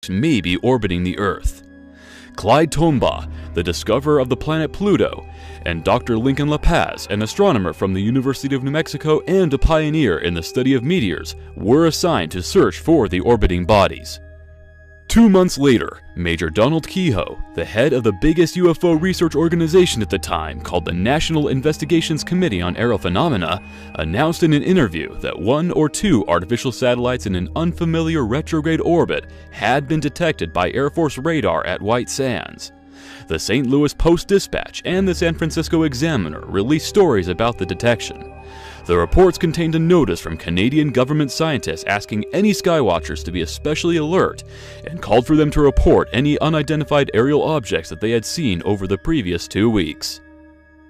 object may be orbiting the Earth. Clyde Tombaugh, the discoverer of the planet Pluto, and Dr. Lincoln La Paz, an astronomer from the University of New Mexico and a pioneer in the study of meteors, were assigned to search for the orbiting bodies. 2 months later, Major Donald Keyhoe, the head of the biggest UFO research organization at the time called the National Investigations Committee on Aerial Phenomena, announced in an interview that 1 or 2 artificial satellites in an unfamiliar retrograde orbit had been detected by Air Force radar at White Sands. The St. Louis Post-Dispatch and the San Francisco Examiner released stories about the detection. The reports contained a notice from Canadian government scientists asking any skywatchers to be especially alert and called for them to report any unidentified aerial objects that they had seen over the previous 2 weeks.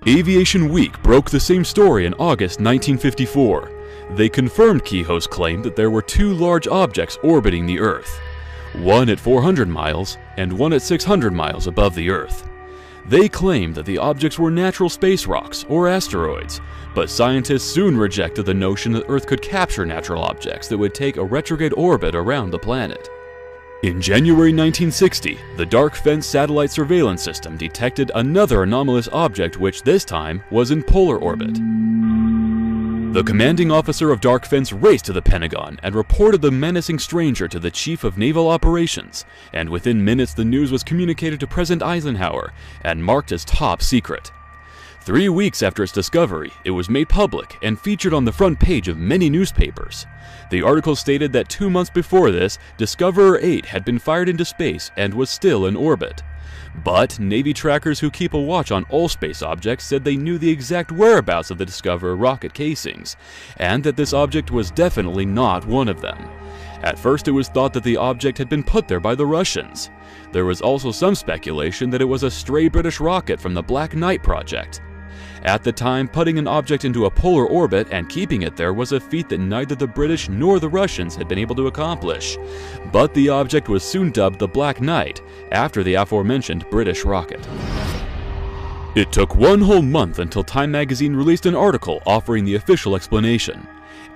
Aviation Week broke the same story in August 1954. They confirmed Keyhoe's claim that there were 2 large objects orbiting the Earth, one at 400 miles and one at 600 miles above the Earth. They claimed that the objects were natural space rocks or asteroids, but scientists soon rejected the notion that Earth could capture natural objects that would take a retrograde orbit around the planet. In January 1960, the Dark Fence satellite surveillance system detected another anomalous object which this time was in polar orbit. The commanding officer of Dark Fence raced to the Pentagon and reported the menacing stranger to the Chief of Naval Operations, and within minutes the news was communicated to President Eisenhower and marked as top secret. 3 weeks after its discovery, it was made public and featured on the front page of many newspapers. The article stated that 2 months before this, Discoverer 8 had been fired into space and was still in orbit. But Navy trackers who keep a watch on all space objects said they knew the exact whereabouts of the Discoverer rocket casings, and that this object was definitely not one of them. At first it was thought that the object had been put there by the Russians. There was also some speculation that it was a stray British rocket from the Black Knight project. At the time, putting an object into a polar orbit and keeping it there was a feat that neither the British nor the Russians had been able to accomplish. But the object was soon dubbed the Black Knight, after the aforementioned British rocket. It took 1 whole month until Time magazine released an article offering the official explanation.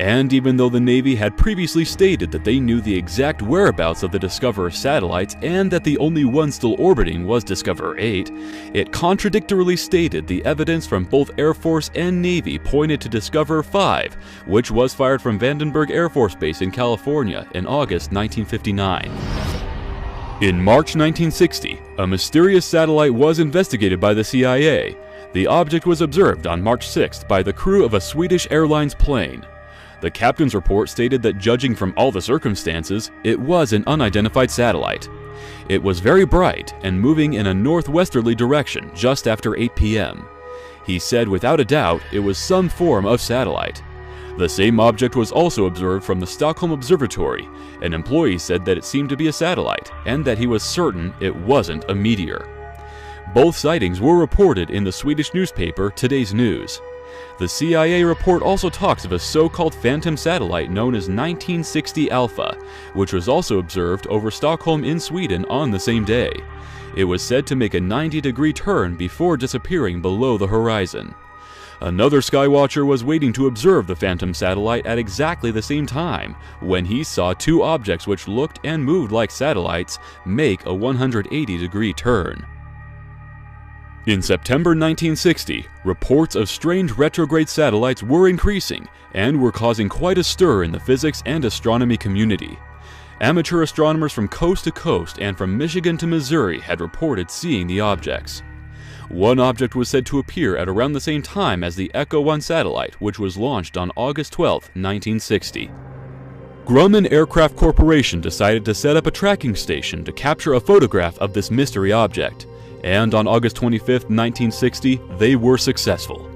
And even though the Navy had previously stated that they knew the exact whereabouts of the Discoverer satellites and that the only one still orbiting was Discoverer 8, it contradictorily stated the evidence from both Air Force and Navy pointed to Discoverer 5, which was fired from Vandenberg Air Force Base in California in August 1959. In March 1960, a mysterious satellite was investigated by the CIA. The object was observed on March 6th by the crew of a Swedish Airlines plane. The captain's report stated that judging from all the circumstances, it was an unidentified satellite. It was very bright and moving in a northwesterly direction just after 8 p.m. He said without a doubt it was some form of satellite. The same object was also observed from the Stockholm Observatory. An employee said that it seemed to be a satellite and that he was certain it wasn't a meteor. Both sightings were reported in the Swedish newspaper Today's News. The CIA report also talks of a so-called phantom satellite known as 1960 Alpha, which was also observed over Stockholm in Sweden on the same day. It was said to make a 90-degree turn before disappearing below the horizon. Another skywatcher was waiting to observe the phantom satellite at exactly the same time when he saw 2 objects which looked and moved like satellites make a 180-degree turn. In September 1960, reports of strange retrograde satellites were increasing and were causing quite a stir in the physics and astronomy community. Amateur astronomers from coast to coast and from Michigan to Missouri had reported seeing the objects. One object was said to appear at around the same time as the Echo 1 satellite, which was launched on August 12, 1960. Grumman Aircraft Corporation decided to set up a tracking station to capture a photograph of this mystery object. And on August 25, 1960, they were successful.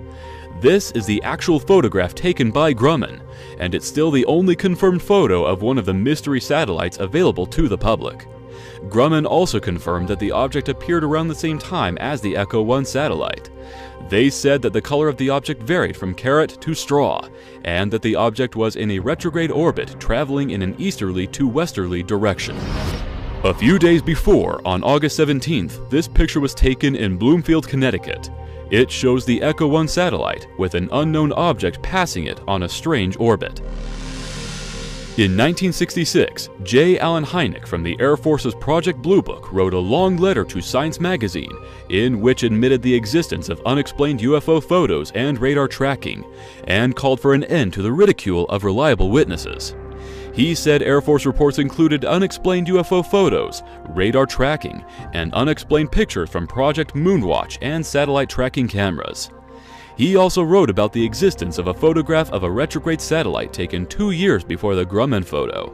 This is the actual photograph taken by Grumman, and it's still the only confirmed photo of one of the mystery satellites available to the public. Grumman also confirmed that the object appeared around the same time as the Echo 1 satellite. They said that the color of the object varied from carrot to straw, and that the object was in a retrograde orbit traveling in an easterly to westerly direction. A few days before, on August 17th, this picture was taken in Bloomfield, Connecticut. It shows the Echo 1 satellite with an unknown object passing it on a strange orbit. In 1966, J. Allen Hynek from the Air Force's Project Blue Book wrote a long letter to Science magazine in which admitted the existence of unexplained UFO photos and radar tracking, and called for an end to the ridicule of reliable witnesses. He said Air Force reports included unexplained UFO photos, radar tracking, and unexplained pictures from Project Moonwatch and satellite tracking cameras. He also wrote about the existence of a photograph of a retrograde satellite taken 2 years before the Grumman photo.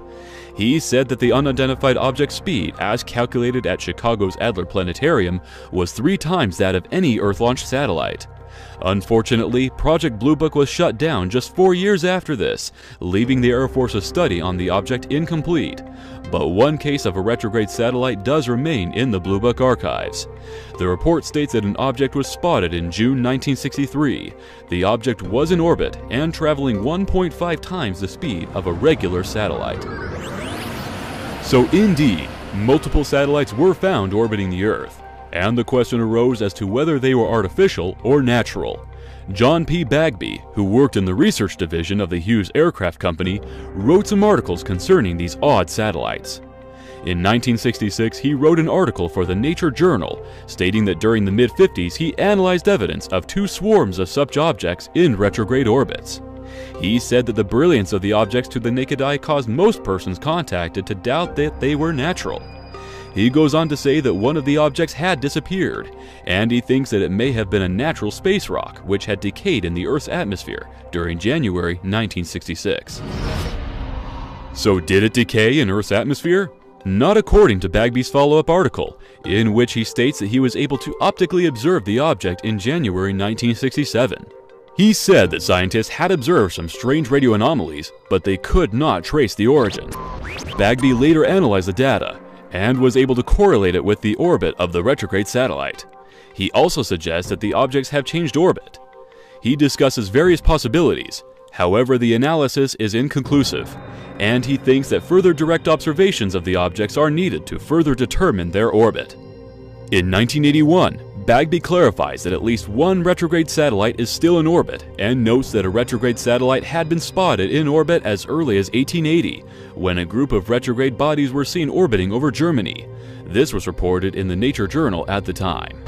He said that the unidentified object's speed, as calculated at Chicago's Adler Planetarium, was 3 times that of any Earth-launched satellite. Unfortunately, Project Blue Book was shut down just 4 years after this, leaving the Air Force's study on the object incomplete. But one case of a retrograde satellite does remain in the Blue Book archives. The report states that an object was spotted in June 1963. The object was in orbit and traveling 1.5 times the speed of a regular satellite. So indeed, multiple satellites were found orbiting the Earth, and the question arose as to whether they were artificial or natural. John P. Bagby, who worked in the research division of the Hughes Aircraft Company, wrote some articles concerning these odd satellites. In 1966, he wrote an article for the Nature Journal, stating that during the mid-50s he analyzed evidence of 2 swarms of such objects in retrograde orbits. He said that the brilliance of the objects to the naked eye caused most persons contacted to doubt that they were natural. He goes on to say that one of the objects had disappeared, and he thinks that it may have been a natural space rock which had decayed in the Earth's atmosphere during January 1966. So did it decay in Earth's atmosphere? Not according to Bagby's follow-up article, in which he states that he was able to optically observe the object in January 1967. He said that scientists had observed some strange radio anomalies, but they could not trace the origin. Bagby later analyzed the data, and was able to correlate it with the orbit of the retrograde satellite. He also suggests that the objects have changed orbit. He discusses various possibilities, however the analysis is inconclusive, and he thinks that further direct observations of the objects are needed to further determine their orbit. In 1981, Bagby clarifies that at least one retrograde satellite is still in orbit, and notes that a retrograde satellite had been spotted in orbit as early as 1880, when a group of retrograde bodies were seen orbiting over Germany. This was reported in the Nature Journal at the time.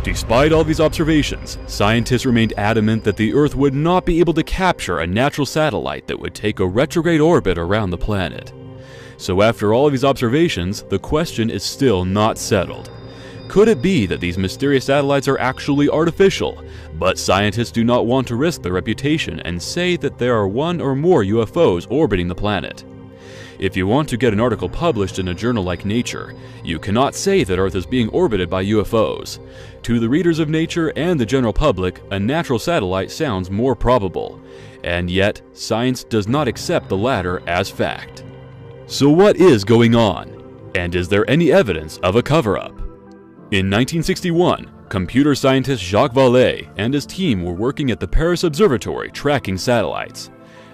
Despite all these observations, scientists remained adamant that the Earth would not be able to capture a natural satellite that would take a retrograde orbit around the planet. So after all of these observations, the question is still not settled. Could it be that these mysterious satellites are actually artificial, but scientists do not want to risk their reputation and say that there are 1 or more UFOs orbiting the planet? If you want to get an article published in a journal like Nature, you cannot say that Earth is being orbited by UFOs. To the readers of Nature and the general public, a natural satellite sounds more probable, and yet science does not accept the latter as fact. So what is going on? And is there any evidence of a cover-up? In 1961, computer scientist Jacques Vallée and his team were working at the Paris Observatory tracking satellites.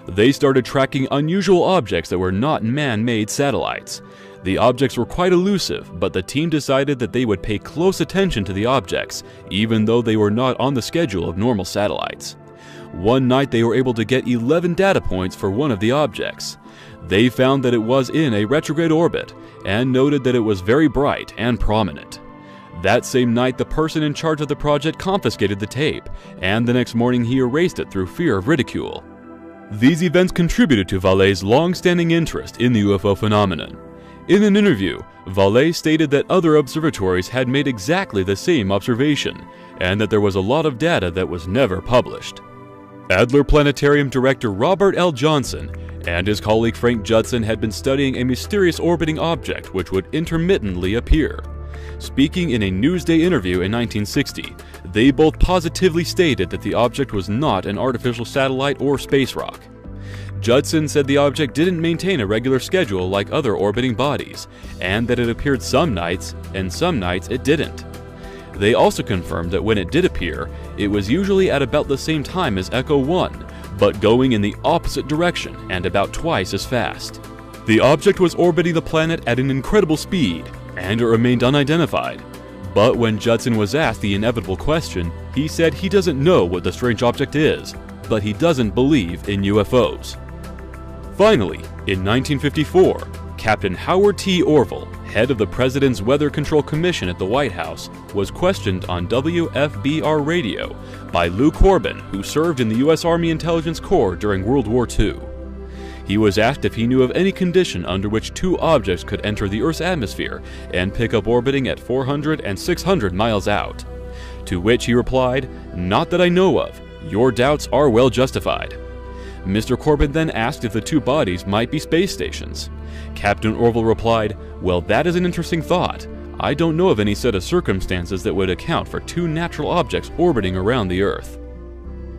They started tracking unusual objects that were not man-made satellites. The objects were quite elusive, but the team decided that they would pay close attention to the objects, even though they were not on the schedule of normal satellites. One night they were able to get 11 data points for one of the objects. They found that it was in a retrograde orbit, and noted that it was very bright and prominent. That same night, the person in charge of the project confiscated the tape, and the next morning he erased it through fear of ridicule. These events contributed to Vallée's long-standing interest in the UFO phenomenon. In an interview, Vallée stated that other observatories had made exactly the same observation, and that there was a lot of data that was never published. Adler Planetarium director Robert L. Johnson and his colleague Frank Judson had been studying a mysterious orbiting object which would intermittently appear. Speaking in a Newsday interview in 1960, they both positively stated that the object was not an artificial satellite or space rock. Judson said the object didn't maintain a regular schedule like other orbiting bodies, and that it appeared some nights, and some nights it didn't. They also confirmed that when it did appear, it was usually at about the same time as Echo 1, but going in the opposite direction and about twice as fast. The object was orbiting the planet at an incredible speed, and it remained unidentified. But when Judson was asked the inevitable question, he said he doesn't know what the strange object is, but he doesn't believe in UFOs. Finally, in 1954, Captain Howard T. Orville, head of the President's Weather Control Commission at the White House, was questioned on WFBR radio by Lou Corbin, who served in the U.S. Army Intelligence Corps during World War II. He was asked if he knew of any condition under which two objects could enter the Earth's atmosphere and pick up orbiting at 400 and 600 miles out. To which he replied, "Not that I know of. Your doubts are well justified." Mr. Corbin then asked if the two bodies might be space stations. Captain Orville replied, "Well, that is an interesting thought. I don't know of any set of circumstances that would account for two natural objects orbiting around the Earth."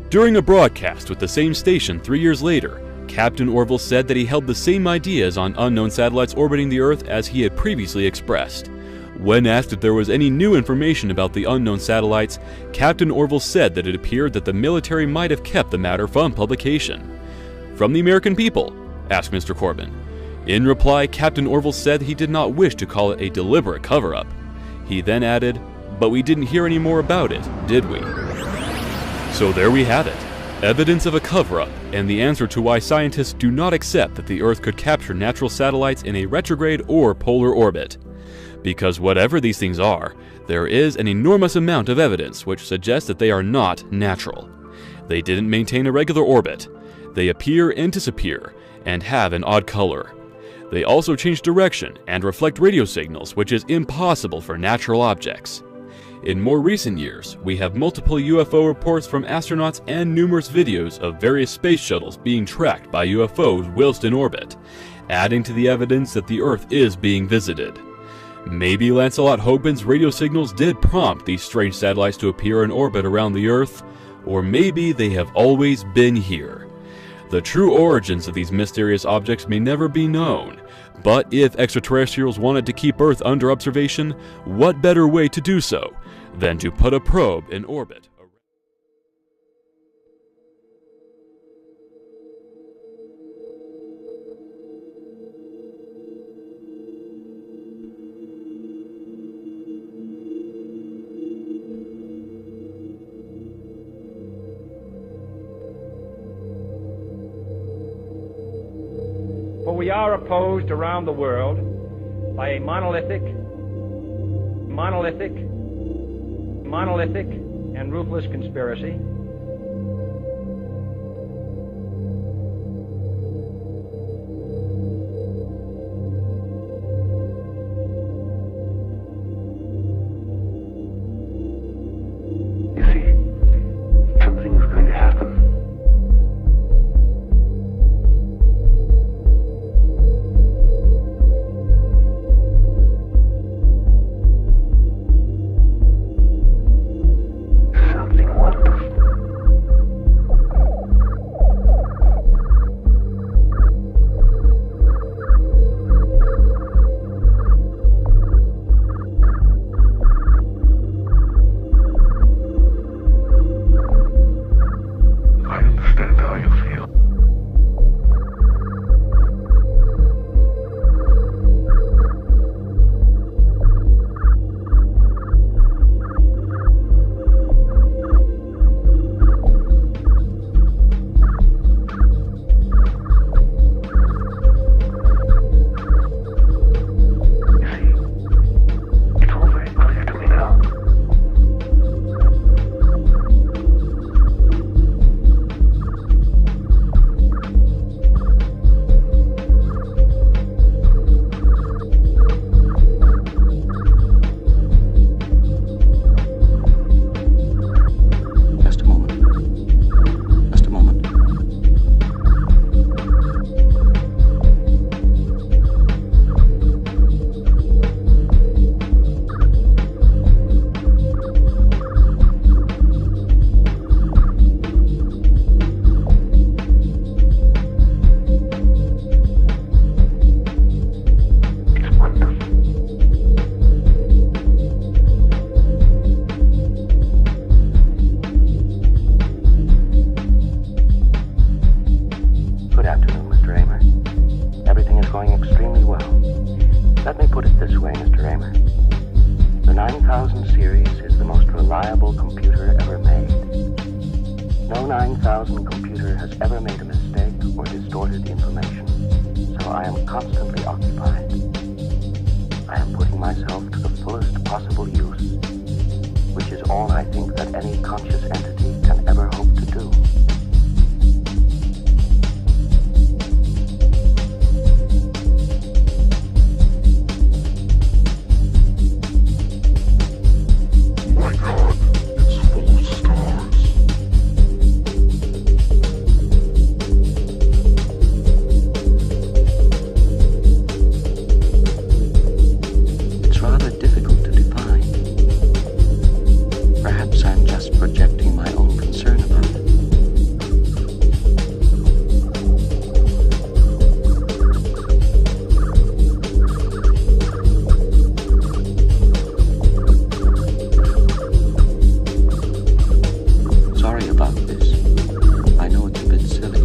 During a broadcast with the same station 3 years later, Captain Orville said that he held the same ideas on unknown satellites orbiting the Earth as he had previously expressed. When asked if there was any new information about the unknown satellites, Captain Orville said that it appeared that the military might have kept the matter from publication. "From the American people?" asked Mr. Corbin. In reply, Captain Orville said he did not wish to call it a deliberate cover-up. He then added, "But we didn't hear any more about it, did we?" So there we have it. Evidence of a cover-up, and the answer to why scientists do not accept that the Earth could capture natural satellites in a retrograde or polar orbit. Because whatever these things are, there is an enormous amount of evidence which suggests that they are not natural. They didn't maintain a regular orbit. They appear and disappear, and have an odd color. They also change direction and reflect radio signals, which is impossible for natural objects. In more recent years, we have multiple UFO reports from astronauts and numerous videos of various space shuttles being tracked by UFOs whilst in orbit, adding to the evidence that the Earth is being visited. Maybe Lancelot Hogbin's radio signals did prompt these strange satellites to appear in orbit around the Earth, or maybe they have always been here. The true origins of these mysterious objects may never be known, but if extraterrestrials wanted to keep Earth under observation, what better way to do so than to put a probe in orbit? For we are opposed around the world by a monolithic, and ruthless conspiracy. You see, something's going to happen. Let me put it this way, Mr. Raymer. The 9000 series is the most reliable computer ever made. No 9000 computer has ever made a mistake or or distorted information, so I am constantly occupied. I am putting myself to the fullest possible use, which is all I think that any conscious entity can ever hope to do. My God, it's full of stars. It's rather difficult to define. Perhaps I'm just projecting my own concern about it. Sorry about this. I know it's a bit silly.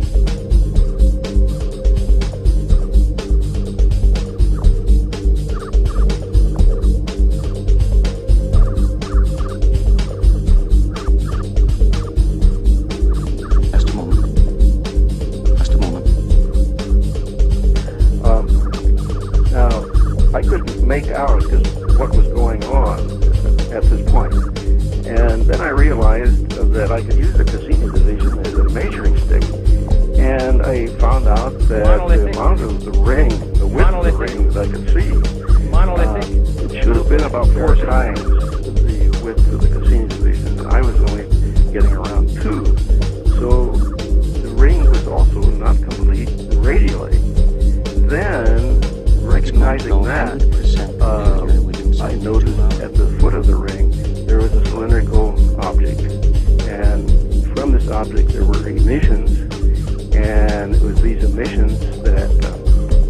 Just a moment. Just a moment. Now, I couldn't make out just what was going on at this point. And then I realized that I could use the Cassini division as a measuring stick. And I found out that the amount of the ring, the width of the ring that I could see, it should have been about 4 times the width of the Cassini division. I was only getting around 2. So the ring was also not complete radially. Then, recognizing that, I noticed at the foot of the ring there was a cylindrical object, and from this object there were emissions, and it was these emissions that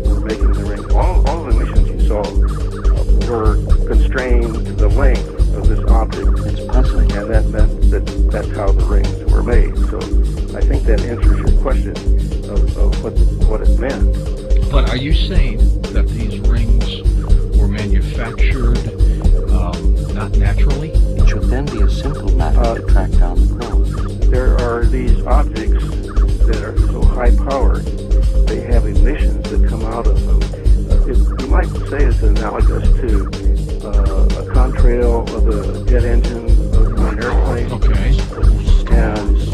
were making the ring. All the emissions you saw were constrained to the length of this object. It's puzzling. And that meant that that's how the rings were made. So I think that answers your question of what it meant. But are you saying that these rings were manufactured not naturally? It should then be a simple matter to track down the cause. There are these objects that are so high powered, they have emissions that come out of them. You might say it's analogous to a contrail of a jet engine of an airplane. Okay.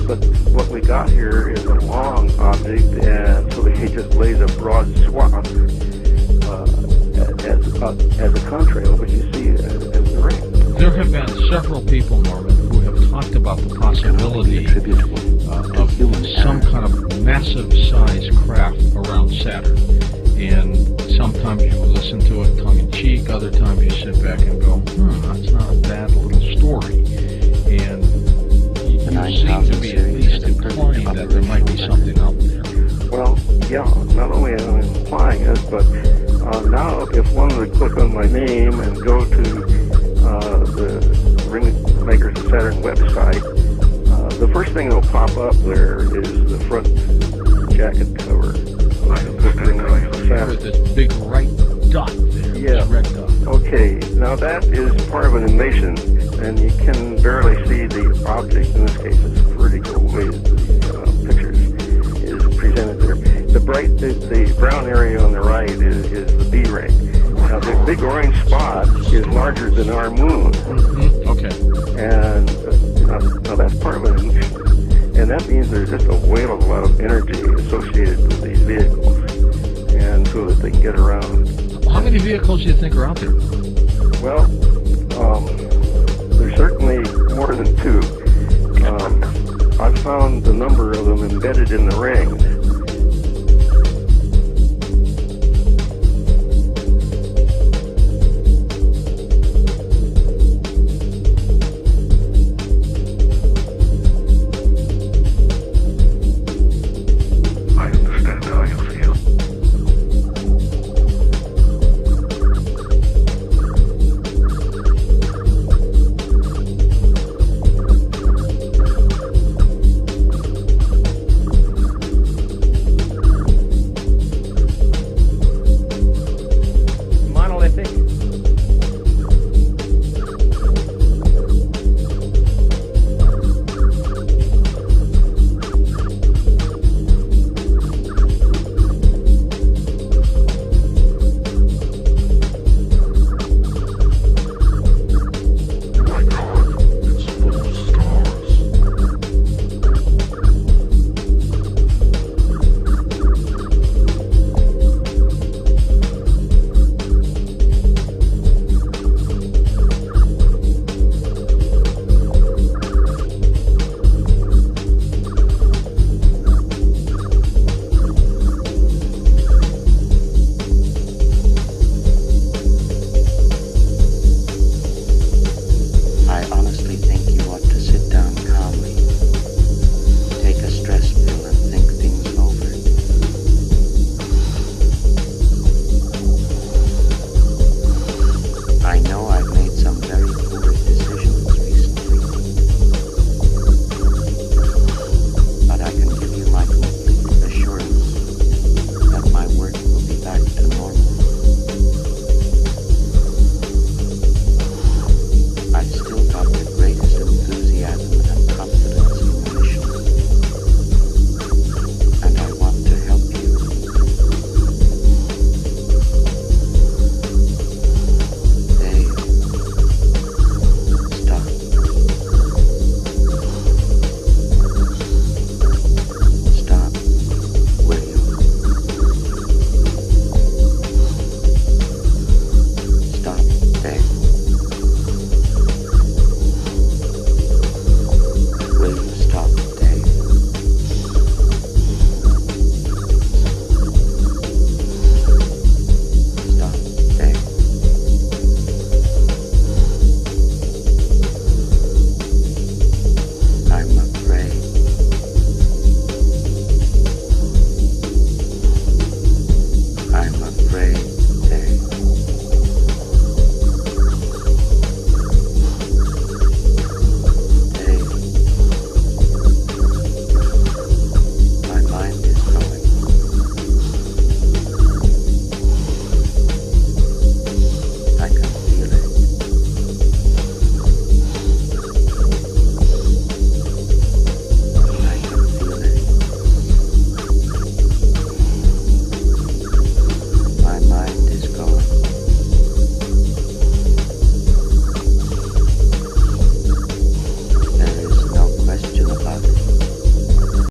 But what we got here is a long object, and so he just lays a broad swath as a contrail, which you see as the ring. There have been several people, Norman, who have talked about the possibility of some kind of massive size craft around Saturn. And sometimes you listen to it tongue-in-cheek, other times you sit back and go, that's not a bad little story. And you seem to be at least implying that there might be something out there. Well, yeah, not only am I implying it, but now if one would click on my name and go to the Ring Makers of Saturn website, the first thing that will pop up there is the front jacket cover. There's this big right dot there, yeah. This red dot. Okay, now that is part of an emission, and you can barely see the object. In this case, it's vertical way the pictures is presented there. The brown area on the right is the B ring. Now, the big orange spot is larger than our moon. Mm-hmm. Okay. And now that's part of an emission. And that means there's just a whale of a lot of energy associated with these vehicles, and so that they can get around. How many vehicles do you think are out there? Well, there's certainly more than 2. I've found the number of them embedded in the ring.